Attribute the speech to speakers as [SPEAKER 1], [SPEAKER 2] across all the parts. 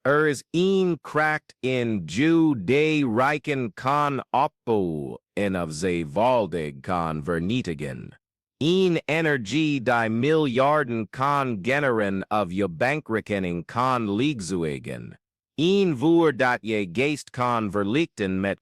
[SPEAKER 1] Is een kracht in Jew de rijken kan opbouwen en of ze valdig kan vernietigen. Een energie die miljarden kan generen of je bankrekening kan leegzuigen. Een vuur dat je geest kan verlichten met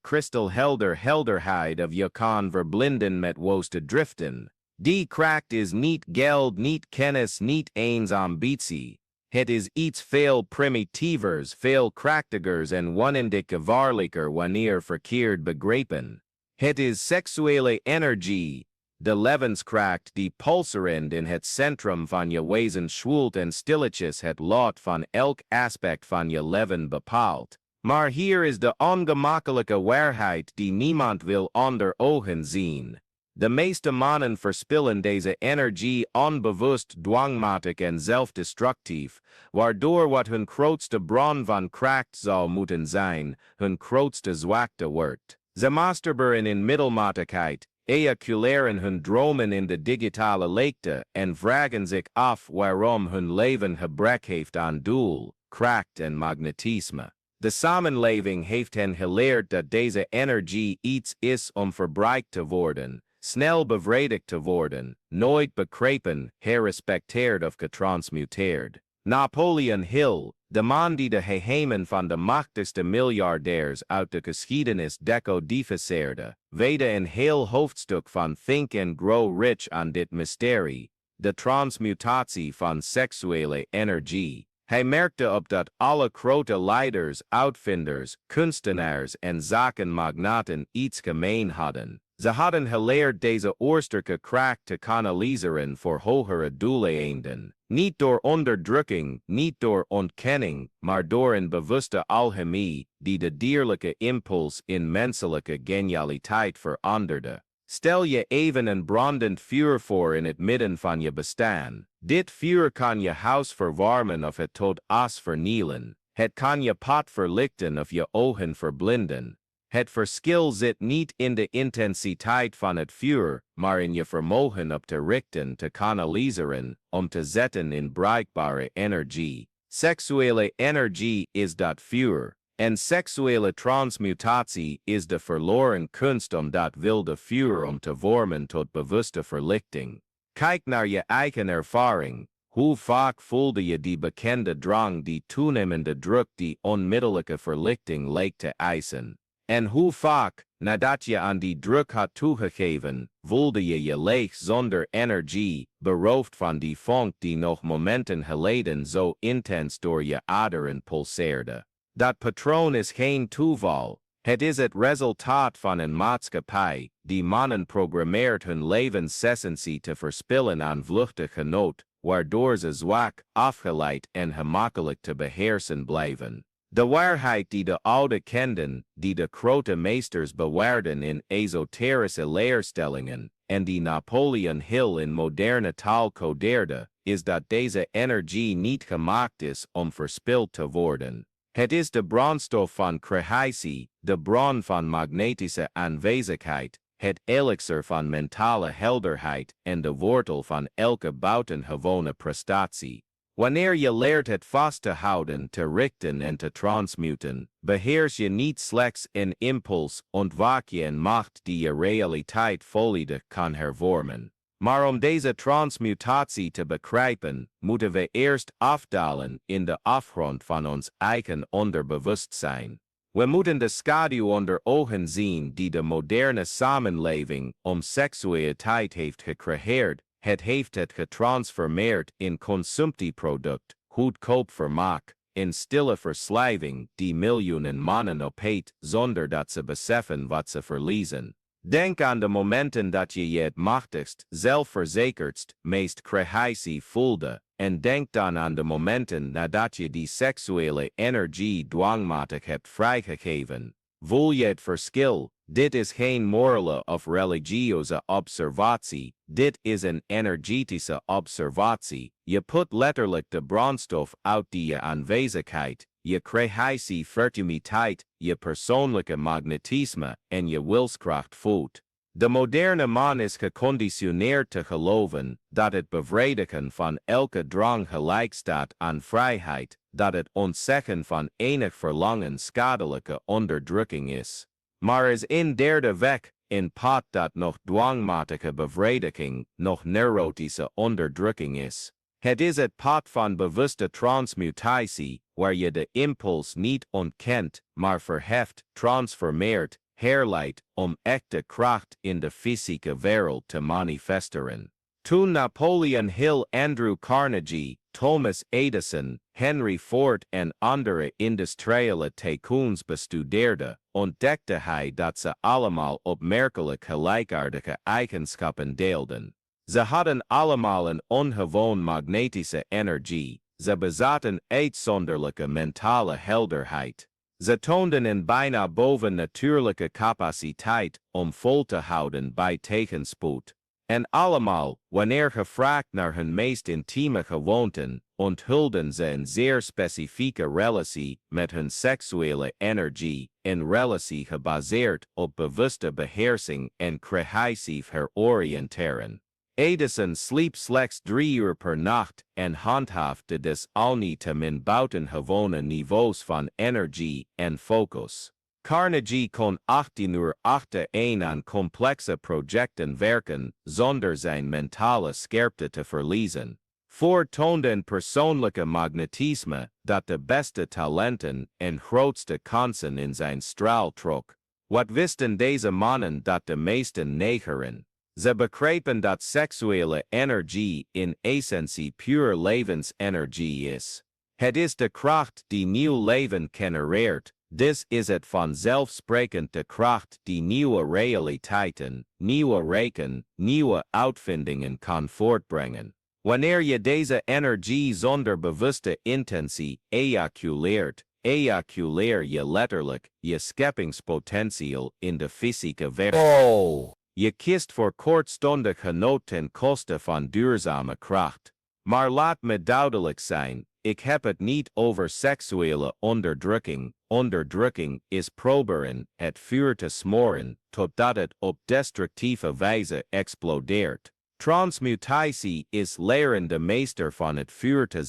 [SPEAKER 1] Helderheid of je kan verblinden met woeste driften. Die kracht is niet geld, niet kennis, niet eens ambitie. Het is iets veel primitivers, veel krachtigers en wanneer gevaarlijker wanneer verkeerd begrepen. Het is seksuele energie, de levenskracht die pulserend in het centrum van je wezen schwult en stilletjes het lot van elk aspect van je leven bepaalt. Maar hier is de ongemakkelijke waarheid die niemand wil onder ogen zien. De meeste mannen verspillen deze energie onbewust, dwangmatig en zelfdestructief, waardoor wat hun grootste bron van kracht zou moeten zijn, hun grootste zwakte wordt. Ze masturberen in middelmatigheid, ejaculeren hun dromen in de digitale leegte en vragen zich af waarom hun leven gebrek heeft aan doel, kracht en magnetisme. De samenleving heeft hen geleerd dat deze energie iets is om verbruikt te worden, snel bevredigd te worden, nooit begrepen, gerespecteerd of getransmuteerd. Napoleon Hill, de man die de geheimen van de machtigste miljardairs uit de geschiedenis decodificeerde, wijde een heel hoofdstuk van Think and Grow Rich aan dit mysterie, de transmutatie van seksuele energie. Hij merkte op dat alle grote leiders, uitvinders, kunstenaars en zakenmagnaten iets gemeen hadden. Ze hadden geleerd deze oorsterke kracht te kanaliseren voor hogere doeleinden. Niet door onderdrukking, niet door ontkenning, maar door een bewuste alchemie die de dierlijke impuls in menselijke genialiteit veranderde. Stel je even een brandend vuur voor in het midden van je bestaan. Dit vuur kan je huis verwarmen of het tot as vernielen. Het kan je pad verlichten of je ogen verblinden. Het verschil zit niet in de intensiteit van het vuur, maar in je vermogen op te richten, te kanaliseren, om te zetten in bruikbare energie. Seksuele energie is dat vuur. En seksuele transmutatie is de verloren kunst om dat wilde vuur om te vormen tot bewuste verlichting. Kijk naar je eigen ervaring. Hoe vaak voelde je die bekende drang, die toenemende druk, die onmiddellijke verlichting leek te eisen? En hoe vaak, nadat je aan die druk had toegegeven, voelde je je leeg zonder energie, beroofd van die vonk die nog momenten geleden zo intens door je aderen pulseerde? Dat patroon is geen toeval. Het is het resultaat van een maatschappij die mannen programmeert hun levensessentie te verspillen aan vluchtig genot, waardoor ze zwak, afgeleid en gemakkelijk te beheersen blijven. De waarheid die de oude kenden, die de grote meesters bewaarden in esoterische leerstellingen, en die Napoleon Hill in moderne taal codeerde, is dat deze energie niet gemaakt is om verspild te worden. Het is de bronstof van creatie, de bron van magnetische aanwezigheid, het elixir van mentale helderheid en de wortel van elke buitengewone prestatie. Wanneer je leert het vast te houden, te richten en te transmuten, beheers je niet slechts een impuls, ontwaak je een macht die je realiteit volledig kan hervormen. Maar om deze transmutatie te begrijpen, moeten we eerst afdalen in de afgrond van ons eigen onderbewustzijn. We moeten de schaduw onder ogen zien die de moderne samenleving om seksualiteit heeft gecreëerd. Het heeft het getransformeerd in consumptieproduct, goedkoop vermaak, in stille verslaving die miljoenen mannen opeet zonder dat ze beseffen wat ze verliezen. Denk aan de momenten dat je je het machtigst, zelfverzekerdst, meest creatie voelde, en denk dan aan de momenten nadat je die seksuele energie dwangmatig hebt vrijgegeven. Voel je het verschil? Dit is geen morele of religieuze observatie, dit is een energetische observatie. Je put letterlijk de brandstof uit die je aanwezigheid, je creatie fertiliteit, je persoonlijke magnetisme en je wilskracht voedt. De moderne man is geconditioneerd te geloven dat het bevredigen van elke drang gelijk staat aan vrijheid, dat het ontzeggen van enig verlangen schadelijke onderdrukking is. Maar is in derde weg in pad dat nog dwangmatige bevrediging, nog neurotische onderdrukking is. Het is het pad van bewuste transmutatie, waar je de impuls niet ontkent, maar verheft, transformeert, herleidt om echte kracht in de fysieke wereld te manifesteren. Toen Napoleon Hill, Andrew Carnegie, Thomas Edison, Henry Ford en andere industriële tycoons bestudeerde, ontdekte hij dat ze allemaal opmerkelijk gelijkaardige eigenschappen deelden. Ze hadden allemaal een ongewoon magnetische energie, ze bezaten uitzonderlijke mentale helderheid. Ze toonden een bijna bovennatuurlijke capaciteit om vol te houden bij tegenspoed. En allemaal, wanneer gevraagd naar hun meest intieme gewoonten, onthulden ze een zeer specifieke relatie met hun seksuele energie, een relatie gebaseerd op bewuste beheersing en creatief heroriënteren. Edison sliep slechts 3 uur per nacht en handhaafde desalniettemin buitengewone niveaus van energie en focus. Carnegie kon 18 uur achtereen aan complexe projecten werken zonder zijn mentale scherpte te verliezen. Ford toonde een persoonlijke magnetisme dat de beste talenten en grootste kansen in zijn straal trok. Wat wisten deze mannen dat de meesten negeren? Ze begrepen dat seksuele energie in essentie pure levensenergie is. Het is de kracht die nieuw leven genereert. Dit is het vanzelfsprekend de kracht die nieuwe realiteiten, nieuwe rijken, nieuwe uitvindingen kan voortbrengen. Wanneer je deze energie zonder bewuste intentie ejaculeert, ejaculeer je letterlijk je scheppingspotentieel in de fysieke wereld. Je kiest voor kortstondig genot ten koste van duurzame kracht. Maar laat me duidelijk zijn, ik heb het niet over seksuele onderdrukking. Onderdrukking is proberen het vuur te smoren totdat het op destructieve wijze explodeert. Transmutatie is leren de meester van het vuur te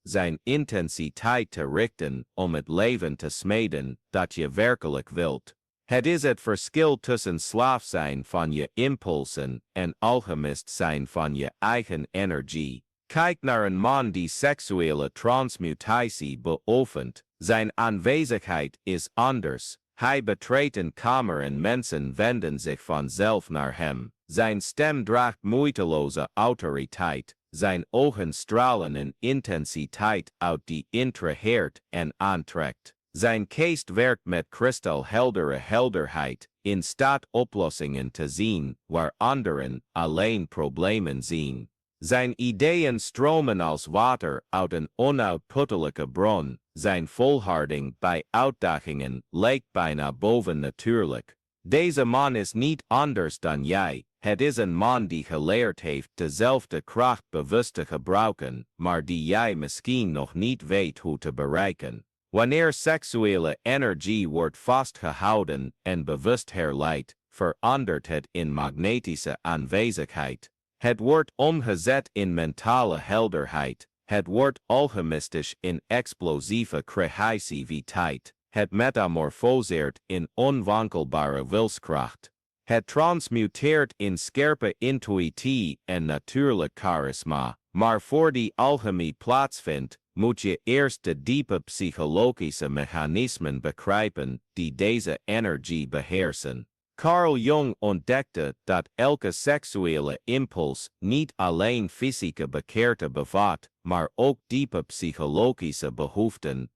[SPEAKER 1] zijn intensiteit te richten om het leven te smeden dat je werkelijk wilt. Het is het verschil tussen slaaf zijn van je impulsen en alchemist zijn van je eigen energie. Kijk naar een man die seksuele transmutatie beoefent. Zijn aanwezigheid is anders. Hij betreedt een kamer en mensen wenden zich vanzelf naar hem. Zijn stem draagt moeiteloze autoriteit. Zijn ogen stralen een intensiteit uit die intrigeert en aantrekt. Zijn geest werkt met kristalheldere helderheid, in staat oplossingen te zien waar anderen alleen problemen zien. Zijn ideeën stromen als water uit een onuitputtelijke bron. Zijn volharding bij uitdagingen lijkt bijna bovennatuurlijk. Deze man is niet anders dan jij. Het is een man die geleerd heeft dezelfde kracht bewust te gebruiken, maar die jij misschien nog niet weet hoe te bereiken. Wanneer seksuele energie wordt vastgehouden en bewust herleid, verandert het in magnetische aanwezigheid. Het wordt omgezet in mentale helderheid. Het wordt alchemistisch in explosieve creativiteit. Het metamorfoseert in onwankelbare wilskracht. Het transmuteert in scherpe intuïtie en natuurlijk charisma. Maar voor die alchemie plaatsvindt, moet je eerst de diepe psychologische mechanismen begrijpen die deze energie beheersen. Carl Jung ontdekte dat elke seksuele impuls niet alleen fysieke begeerte bevat, maar ook diepe psychologische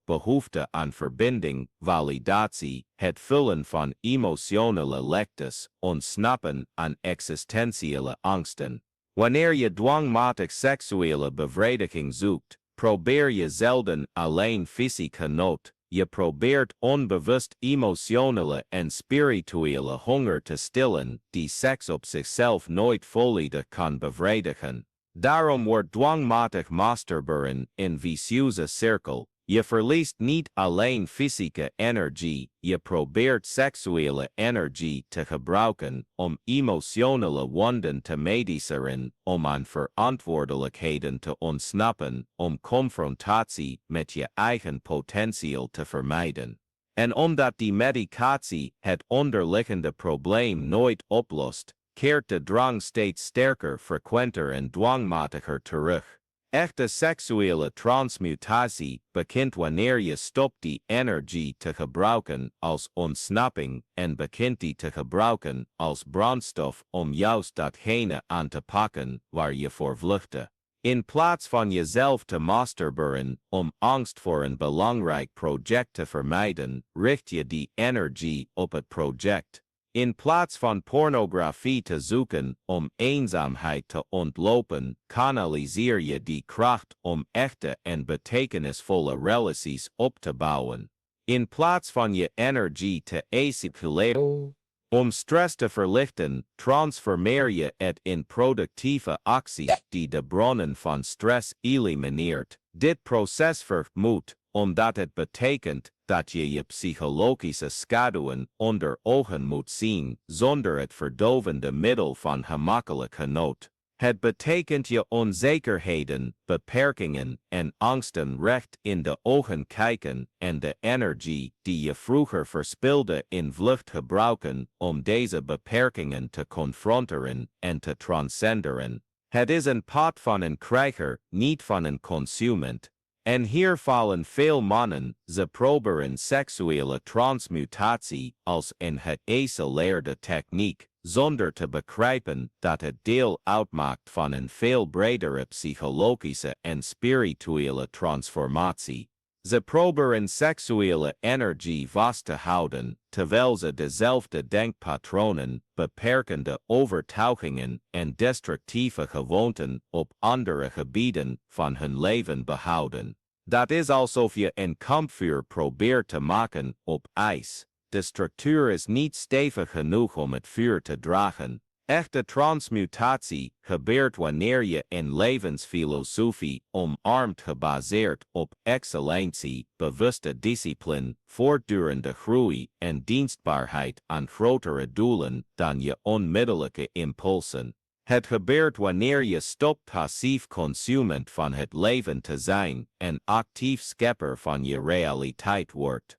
[SPEAKER 1] behoefte aan verbinding, validatie, het vullen van emotionele leegtes, ontsnappen aan existentiële angsten. Wanneer je dwangmatig seksuele bevrediging zoekt, probeer je zelden alleen fysiek genot. Je probeert onbewust emotionele en spirituele honger te stillen die seks op zichzelf nooit volledig kan bevredigen. Daarom wordt dwangmatig masturberen een vicieuze cirkel. Je verliest niet alleen fysieke energie, je probeert seksuele energie te gebruiken om emotionele wonden te mediceren, om aan verantwoordelijkheden te ontsnappen, om confrontatie met je eigen potentieel te vermijden. En omdat die medicatie het onderliggende probleem nooit oplost, keert de drang steeds sterker, frequenter en dwangmatiger terug. Echte seksuele transmutatie begint wanneer je stopt die energie te gebruiken als ontsnapping en begint die te gebruiken als brandstof om juist datgene aan te pakken waar je voor vluchtte. In plaats van jezelf te masturberen om angst voor een belangrijk project te vermijden, richt je die energie op het project. In plaats van pornografie te zoeken om eenzaamheid te ontlopen, kanaliseer je die kracht om echte en betekenisvolle relaties op te bouwen. In plaats van je energie te escaleren om stress te verlichten, transformeer je het in productieve acties die de bronnen van stress elimineert. Dit proces vermoedt, omdat het betekent dat je je psychologische schaduwen onder ogen moet zien zonder het verdovende middel van gemakkelijk genot. Het betekent je onzekerheden, beperkingen en angsten recht in de ogen kijken en de energie die je vroeger verspilde in vlucht gebruiken om deze beperkingen te confronteren en te transcenderen. Het is een pad van een krijger, niet van een consument. En hier vallen veel mannen, ze proberen seksuele transmutatie als een geïsoleerde techniek, zonder te begrijpen dat het deel uitmaakt van een veel bredere psychologische en spirituele transformatie. Ze proberen seksuele energie vast te houden, terwijl ze dezelfde denkpatronen, beperkende overtuigingen en destructieve gewoonten op andere gebieden van hun leven behouden. Dat is alsof je een kampvuur probeert te maken op ijs. De structuur is niet stevig genoeg om het vuur te dragen. Echte transmutatie gebeurt wanneer je een levensfilosofie omarmt gebaseerd op excellentie, bewuste discipline, voortdurende groei en dienstbaarheid aan grotere doelen dan je onmiddellijke impulsen. Het gebeurt wanneer je stopt passief consument van het leven te zijn en actief schepper van je realiteit wordt.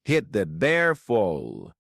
[SPEAKER 1] Hit the bear vol.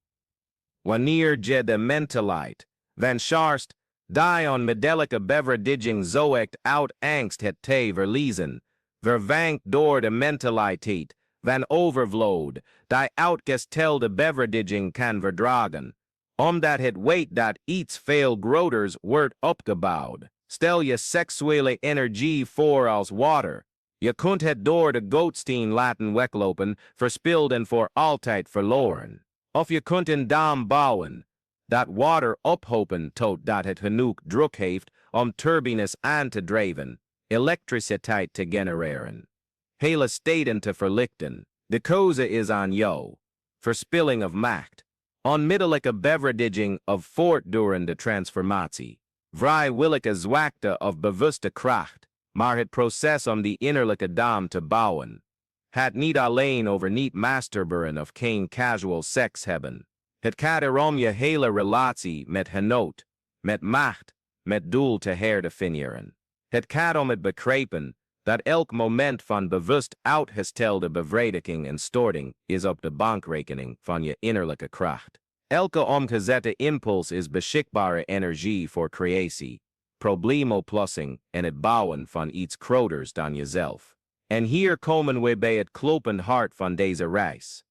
[SPEAKER 1] Wanneer je de mentaliteit van scharst, die onmiddellijke bevrediging zoekt uit angst het te verliezen, vervangt door de mentaliteit van overvloed, die uitgestelde bevrediging kan verdragen. Omdat het weet dat iets veel groters wordt opgebouwd. Stel je seksuele energie voor als water. Je kunt het door de gootsteen laten weglopen, verspild en voor altijd verloren. Of je kunt een dam bouwen, dat water ophopen totdat het genoeg druk heeft om turbines aan te drijven, elektriciteit te genereren, hele steden te verlichten. De keuze is aan jou. Verspilling of macht. Onmiddellijke bevrediging of voortdurende transformatie. Vrijwillige zwakte of bewuste kracht, maar het proces om die innerlijke dam te bouwen. Het niet alleen over niet masturberen of geen casual seks hebben. Het gaat erom je hele relatie met genot, met macht, met doel te herdefiniëren. Het gaat om het begrijpen dat elk moment van bewust uitgestelde bevrediging en storting is op de bankrekening van je innerlijke kracht. Elke omgezette impuls is beschikbare energie voor creatie, probleemoplossing en het bouwen van iets groters dan jezelf. En hier komen we bij het kloppend hart van deze reis.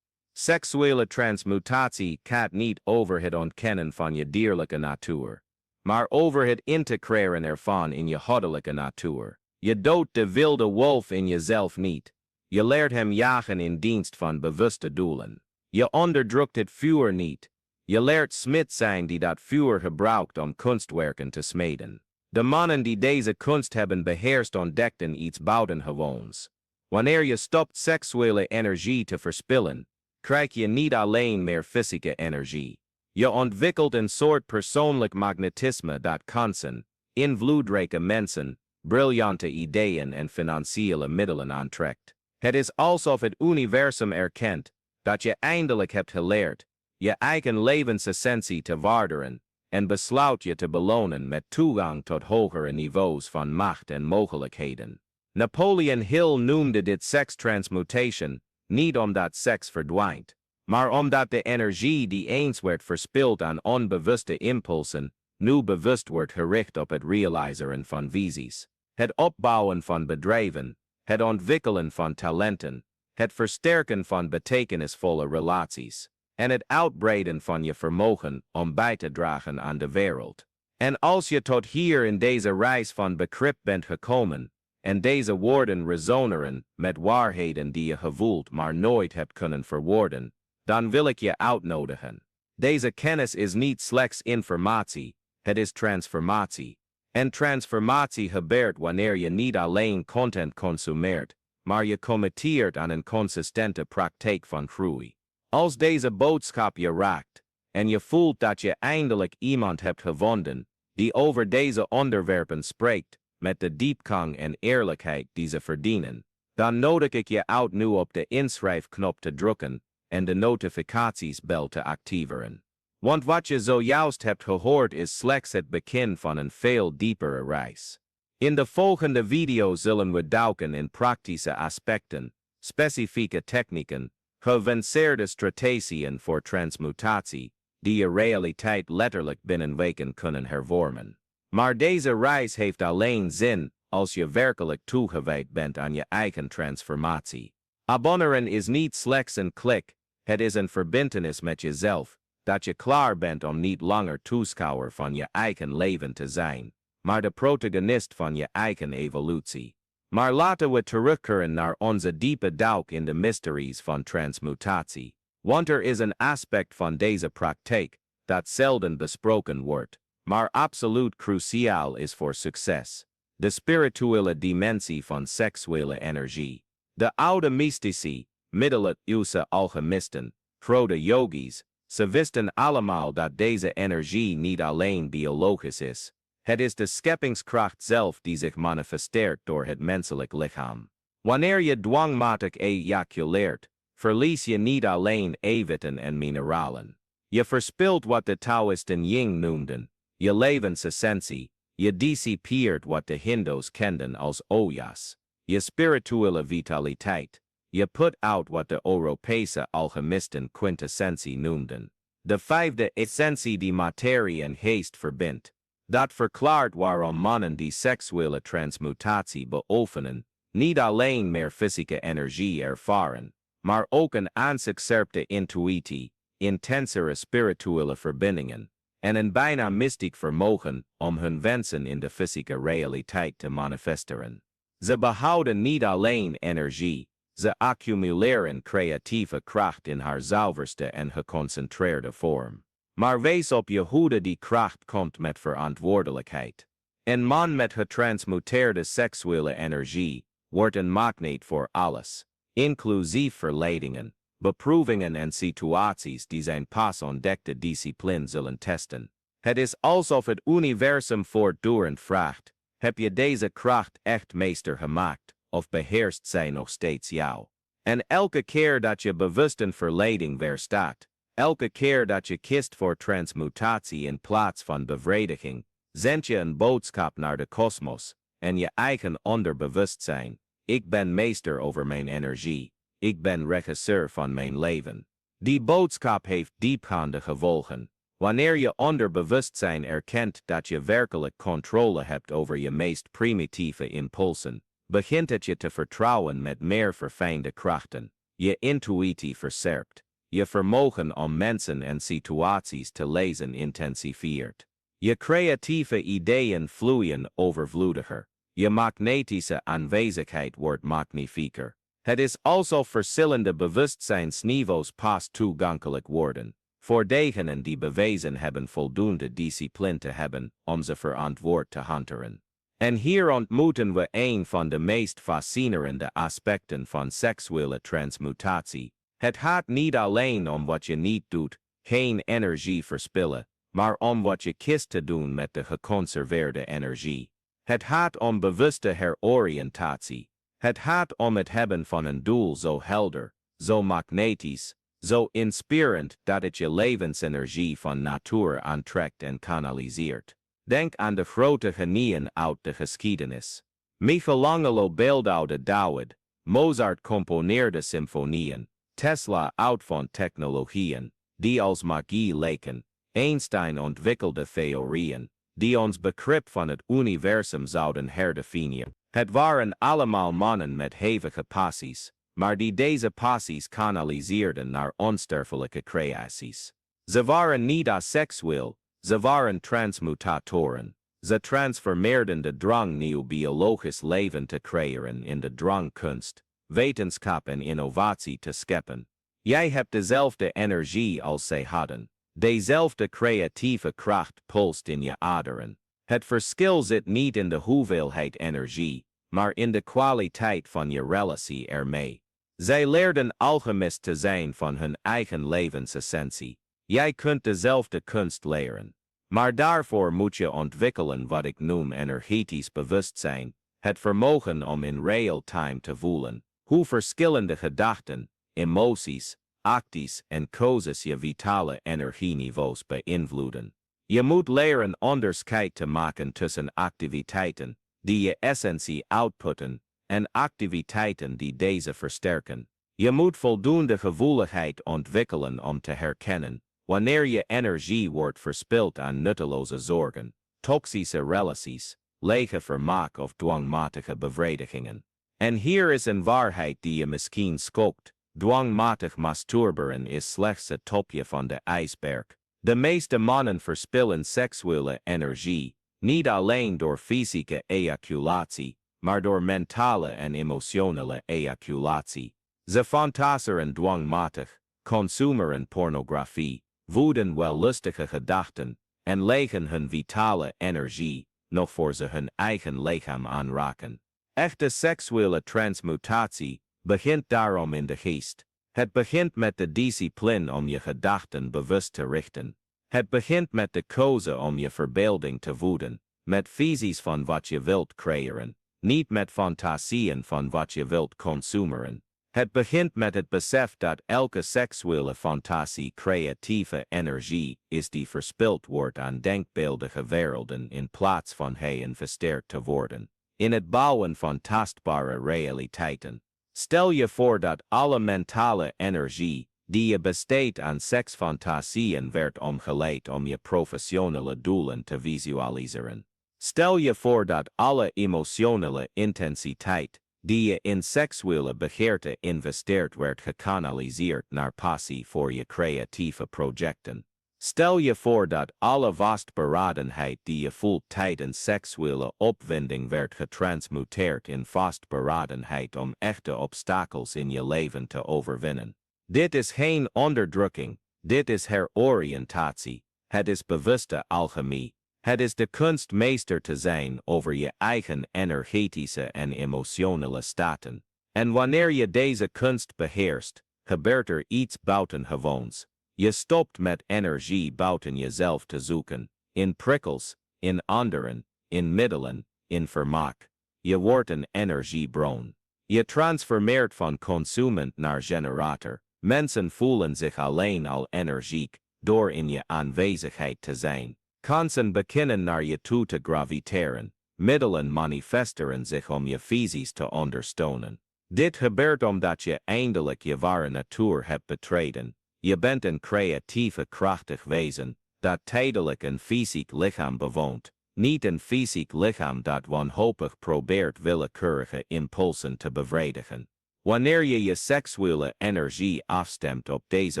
[SPEAKER 1] Seksuele transmutatie gaat niet over het ontkennen van je dierlijke natuur, maar over het integreren ervan in je goddelijke natuur. Je doodt de wilde wolf in jezelf niet. Je leert hem jagen in dienst van bewuste doelen. Je onderdrukt het vuur niet. Je leert smid zijn die dat vuur gebruikt om kunstwerken te smeden. De mannen die deze kunst hebben beheerst ontdekten iets buitengewoons. Wanneer je stopt seksuele energie te verspillen, krijg je niet alleen meer fysieke energie. Je ontwikkelt een soort persoonlijk magnetisme dat kansen, invloedrijke mensen, briljante ideeën en financiële middelen aantrekt. Het is alsof het universum erkent dat je eindelijk hebt geleerd je eigen levensessentie te waarderen en besluit je te belonen met toegang tot hogere niveaus van macht en mogelijkheden. Napoleon Hill noemde dit sekstransmutation niet omdat seks verdwijnt, maar omdat de energie die eens werd verspild aan onbewuste impulsen nu bewust wordt gericht op het realiseren van visies, het opbouwen van bedrijven, het ontwikkelen van talenten, het versterken van betekenisvolle relaties en het uitbreiden van je vermogen om bij te dragen aan de wereld. En als je tot hier in deze reis van begrip bent gekomen en deze woorden resoneren met waarheden die je gevoeld maar nooit hebt kunnen verwoorden, dan wil ik je uitnodigen. Deze kennis is niet slechts informatie, het is transformatie. En transformatie gebeurt wanneer je niet alleen content consumeert, maar je committeert aan een consistente praktijk van groei. Als deze boodschap je raakt en je voelt dat je eindelijk iemand hebt gevonden die over deze onderwerpen spreekt met de diepgang en eerlijkheid die ze verdienen, dan nodig ik je uit nu op de inschrijfknop te drukken en de notificatiesbel te activeren. Want wat je zojuist hebt gehoord is slechts het begin van een veel diepere reis. In de volgende video zullen we duiken in praktische aspecten, specifieke technieken, geavanceerde strategieën voor transmutatie, die je realiteit letterlijk binnen weken kunnen hervormen. Maar deze reis heeft alleen zin als je werkelijk toegewijd bent aan je eigen transformatie. Abonneren is niet slechts een klik, het is een verbintenis met jezelf, dat je klaar bent om niet langer toeschouwer van je eigen leven te zijn, maar de protagonist van je eigen evolutie. Maar laten we terugkeren naar onze diepe duik in de mysteries van transmutatie, want er is een aspect van deze praktijk dat zelden besproken wordt, maar absoluut cruciaal is voor succes: de spirituele dimensie van seksuele energie. De oude mystici, middeleeuwse alchemisten, grote yogis, ze wisten allemaal dat deze energie niet alleen biologisch is. Het is de scheppingskracht zelf die zich manifesteert door het menselijk lichaam. Wanneer je dwangmatig ejaculeert, verlies je niet alleen eiwitten en mineralen. Je verspilt wat de Taoïsten yin noemden, je levensessentie, je dissipeert wat de Hindoes kenden als ojas, je spirituele vitaliteit. Je put out wat de Europese alchemisten quintessentie noemden. De vijfde essentie die materie en geest verbindt. Dat verklaart waarom mannen die seksuele transmutatie beoefenen, niet alleen meer fysieke energie ervaren, maar ook een aanzichtserpte intuïtie, intensere spirituele verbindingen, en een bijna mystiek vermogen om hun wensen in de fysieke realiteit te manifesteren. Ze behouden niet alleen energie, ze accumuleren creatieve kracht in haar zuiverste en geconcentreerde vorm. Maar wees op je hoede, die kracht komt met verantwoordelijkheid. Een man met getransmuteerde seksuele energie wordt een magneet voor alles, inclusief verleidingen, beproevingen en situaties die zijn pas ontdekte discipline zullen testen. Het is alsof het universum voortdurend vraagt: heb je deze kracht echt meester gemaakt, of beheerst zij nog steeds jou? En elke keer dat je bewust een verleiding weerstaat, elke keer dat je kiest voor transmutatie in plaats van bevrediging, zend je een boodschap naar de kosmos en je eigen onderbewustzijn: ik ben meester over mijn energie, ik ben regisseur van mijn leven. Die boodschap heeft diepgaande gevolgen. Wanneer je onderbewustzijn erkent dat je werkelijk controle hebt over je meest primitieve impulsen, begint het je te vertrouwen met meer verfijnde krachten. Je intuïtie versterkt. Je vermogen om mensen en situaties te lezen intensifieert. Je creatieve ideeën vloeien overvloediger. Je magnetische aanwezigheid wordt magnifieker. Het is alsof verschillende bewustzijnsniveaus pas toegankelijk worden, voor degenen die bewezen hebben voldoende discipline te hebben om ze verantwoord te hanteren. En hier ontmoeten we een van de meest fascinerende aspecten van seksuele transmutatie. Het gaat niet alleen om wat je niet doet, geen energie verspillen, maar om wat je kiest te doen met de geconserveerde energie. Het gaat om bewuste heroriëntatie. Het hat het hebben van een doel zo helder, zo magnetisch, zo inspirerend dat het je levensenergie van natuur aantrekt en kanaliseert. Denk aan de grote genieën uit de geschiedenis. Michelangelo beeldhouwde David, Mozart componeerde symfonieën, Tesla uitvond technologieën, die als magie leken, Einstein ontwikkelde theorieën, die ons begrip van het universum zouden herdefiniëren. Het waren allemaal mannen met hevige passies, maar die deze passies kanaliseerden naar onsterfelijke creaties. Ze waren niet asexueel, ze waren transmutatoren. Ze transformeerden de drang nieuw biologisch leven te creëren in de drang kunst, wetenschap en innovatie te scheppen. Jij hebt dezelfde energie als zij hadden. Dezelfde creatieve kracht pulst in je aderen. Het verschil zit niet in de hoeveelheid energie, maar in de kwaliteit van je relatie ermee. Zij leerden alchemist te zijn van hun eigen levensessentie. Jij kunt dezelfde kunst leren. Maar daarvoor moet je ontwikkelen wat ik noem energetisch bewustzijn, het vermogen om in real time te voelen hoe verschillende gedachten, emoties, acties en keuzes je vitale energieniveaus beïnvloeden. Je moet leren onderscheid te maken tussen activiteiten die je essentie outputten en activiteiten die deze versterken. Je moet voldoende gevoeligheid ontwikkelen om te herkennen wanneer je energie wordt verspild aan nutteloze zorgen, toxische relaties, lege vermaak of dwangmatige bevredigingen. En hier is een waarheid die je misschien schokt. Dwangmatig masturberen is slechts het topje van de ijsberg. De meeste mannen verspillen seksuele energie, niet alleen door fysieke ejaculatie, maar door mentale en emotionele ejaculatie. Ze fantaseren dwangmatig, consumeren pornografie, voeden wellustige gedachten en legen hun vitale energie, nog voor ze hun eigen lichaam aanraken. Echte seksuele transmutatie begint daarom in de geest. Het begint met de discipline om je gedachten bewust te richten. Het begint met de keuze om je verbeelding te voeden, met visies van wat je wilt creëren, niet met fantasieën van wat je wilt consumeren. Het begint met het besef dat elke seksuele fantasie creatieve energie is die verspild wordt aan denkbeeldige werelden in plaats van geïnvesteerd te worden in het bouwen van tastbare realiteiten. Stel je voor dat alle mentale energie die je besteedt aan seksfantasieën werd omgeleid om je professionele doelen te visualiseren. Stel je voor dat alle emotionele intensiteit die je in seksuele begeerte investeert werd gekanaliseerd naar passie voor je creatieve projecten. Stel je voor dat alle vastberadenheid die je voelt tijdens seksuele opwinding werd getransmuteerd in vastberadenheid om echte obstakels in je leven te overwinnen. Dit is geen onderdrukking, dit is heroriëntatie, het is bewuste alchemie. Het is de kunst meester te zijn over je eigen energetische en emotionele staten. En wanneer je deze kunst beheerst, gebeurt er iets buitengewoons. Je stopt met energie buiten jezelf te zoeken, in prikkels, in anderen, in middelen, in vermaak. Je wordt een energiebron. Je transformeert van consument naar generator. Mensen voelen zich alleen al energiek, door in je aanwezigheid te zijn. Kansen beginnen naar je toe te graviteren. Middelen manifesteren zich om je visies te ondersteunen. Dit gebeurt omdat je eindelijk je ware natuur hebt betreden. Je bent een creatieve krachtig wezen, dat tijdelijk een fysiek lichaam bewoont, niet een fysiek lichaam dat wanhopig probeert willekeurige impulsen te bevredigen. Wanneer je je seksuele energie afstemt op deze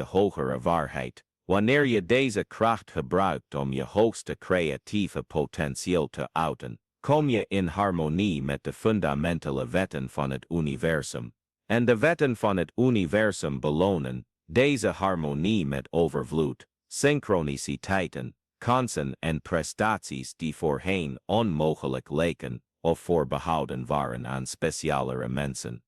[SPEAKER 1] hogere waarheid, wanneer je deze kracht gebruikt om je hoogste creatieve potentieel te uiten, kom je in harmonie met de fundamentele wetten van het universum. En de wetten van het universum belonen deze harmonie met overvloed, synchroniciteiten, kansen en prestaties die voorheen onmogelijk leken of voorbehouden waren aan specialere mensen.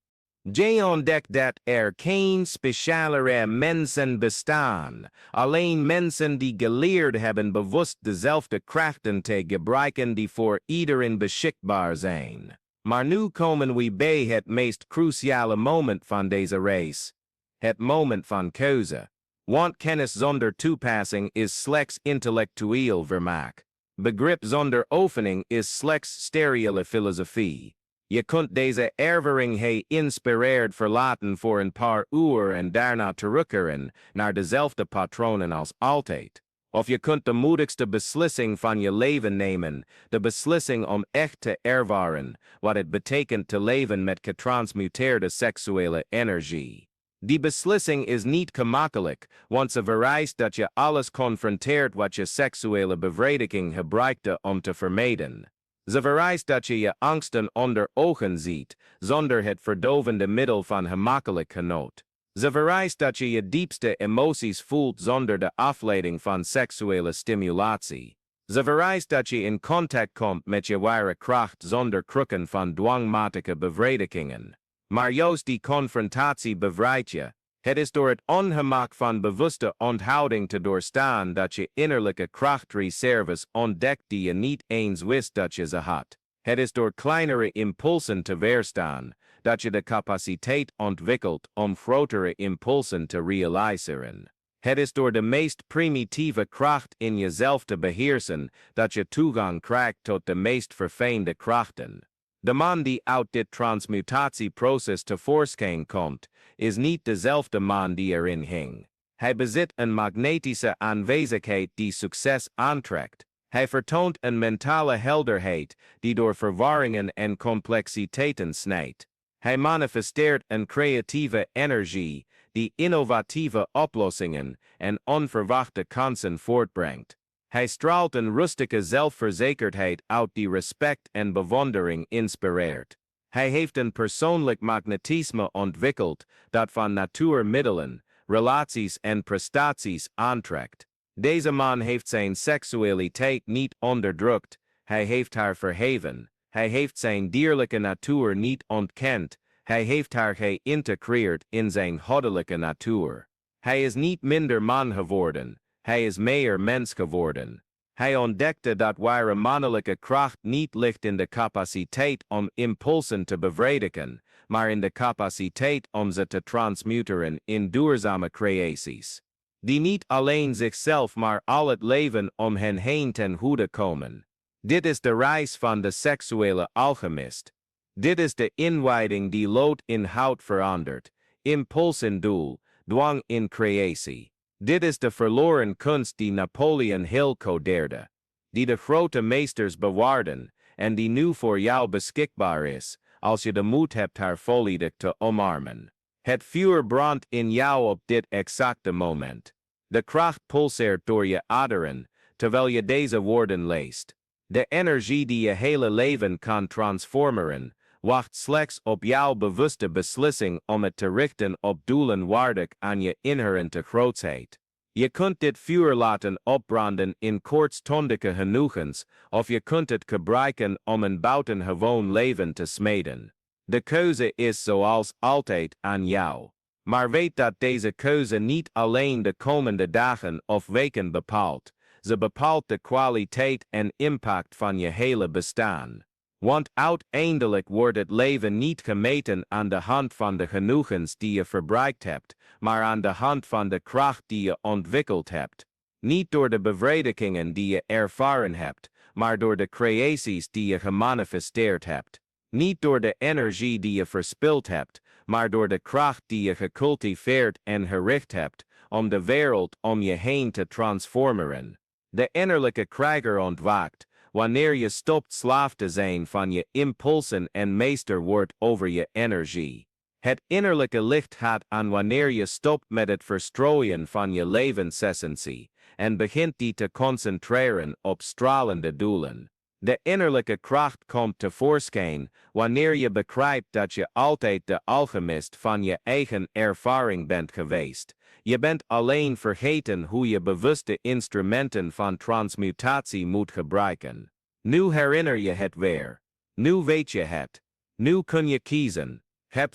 [SPEAKER 2] Je ontdekt dat er geen specialere mensen bestaan, alleen mensen die geleerd hebben bewust dezelfde krachten te gebruiken die voor iedereen beschikbaar zijn. Maar nu komen we bij het meest cruciale moment van deze race. Het moment van keuze. Want kennis zonder toepassing is slechts intellectueel vermaak. Begrip zonder oefening is slechts steriele filosofie. Je kunt deze ervaring inspireerd verlaten voor een paar uur en daarna terugkeren naar dezelfde patronen als altijd. Of je kunt de moedigste beslissing van je leven nemen, de beslissing om echt te ervaren wat het betekent te leven met getransmuteerde seksuele energie. Die beslissing is niet gemakkelijk, want ze vereist dat je alles confronteert wat je seksuele bevrediging gebruikte om te vermijden. Ze vereist dat je je angsten onder ogen ziet, zonder het verdovende middel van gemakkelijk genot. Ze vereist dat je je diepste emoties voelt zonder de afleiding van seksuele stimulatie. Ze vereist dat je in contact komt met je ware kracht zonder krukken van dwangmatige bevredigingen. Maar juist die confrontatie bevrijdt je. Het is door het ongemak van bewuste onthouding te doorstaan dat je innerlijke krachtreserves ontdekt die je niet eens wist dat je ze had. Het is door kleinere impulsen te weerstaan dat je de capaciteit ontwikkelt om grotere impulsen te realiseren. Het is door de meest primitieve kracht in jezelf te beheersen dat je toegang krijgt tot de meest verfijnde krachten. De man die uit dit transmutatieproces tevoorschijn komt, is niet dezelfde man die erin hing. Hij bezit een magnetische aanwezigheid die succes aantrekt. Hij vertoont een mentale helderheid die door verwarringen en complexiteiten snijdt. Hij manifesteert een creatieve energie die innovatieve oplossingen en onverwachte kansen voortbrengt. Hij straalt een rustige zelfverzekerdheid uit die respect en bewondering inspireert. Hij heeft een persoonlijk magnetisme ontwikkeld dat van natuurmiddelen, relaties en prestaties aantrekt. Deze man heeft zijn seksualiteit niet onderdrukt, hij heeft haar verheven. Hij heeft zijn dierlijke natuur niet ontkend, hij heeft haar geïntegreerd in zijn goddelijke natuur. Hij is niet minder man geworden, hij is meer mens geworden. Hij ontdekte dat ware mannelijke kracht niet ligt in de capaciteit om impulsen te bevredigen, maar in de capaciteit om ze te transmuteren in duurzame creaties, die niet alleen zichzelf maar al het leven om hen heen ten goede komen. Dit is de reis van de seksuele alchemist. Dit is de inwijding die lood in hout verandert, impuls in doel, dwang in creatie. Dit is de verloren kunst die Napoleon Hill codeerde, die de grote meesters bewaarden en die nu voor jou beschikbaar is, als je de moed hebt haar volledig te omarmen. Het vuur brandt in jou op dit exacte moment. De kracht pulseert door je aderen, terwijl je deze woorden leest. De energie die je hele leven kan transformeren, wacht slechts op jouw bewuste beslissing om het te richten op doelen waardig aan je inherente grootsheid. Je kunt dit vuur laten opbranden in kortstondige genoegens, of je kunt het gebruiken om een buitengewoon leven te smeden. De keuze is zoals altijd aan jou. Maar weet dat deze keuze niet alleen de komende dagen of weken bepaalt. Ze bepaalt de kwaliteit en impact van je hele bestaan. Want uiteindelijk wordt het leven niet gemeten aan de hand van de genoegens die je verbruikt hebt, maar aan de hand van de kracht die je ontwikkeld hebt. Niet door de bevredigingen die je ervaren hebt, maar door de creaties die je gemanifesteerd hebt. Niet door de energie die je verspild hebt, maar door de kracht die je gecultiveerd en gericht hebt, om de wereld om je heen te transformeren. De innerlijke krijger ontwaakt, wanneer je stopt slaaf te zijn van je impulsen en meester wordt over je energie. Het innerlijke licht gaat aan wanneer je stopt met het verstrooien van je levensessentie en begint die te concentreren op stralende doelen. De innerlijke kracht komt tevoorschijn wanneer je begrijpt dat je altijd de alchemist van je eigen ervaring bent geweest. Je bent alleen vergeten hoe je bewuste instrumenten van transmutatie moet gebruiken. Nu herinner je het weer. Nu weet je het. Nu kun je kiezen. Heb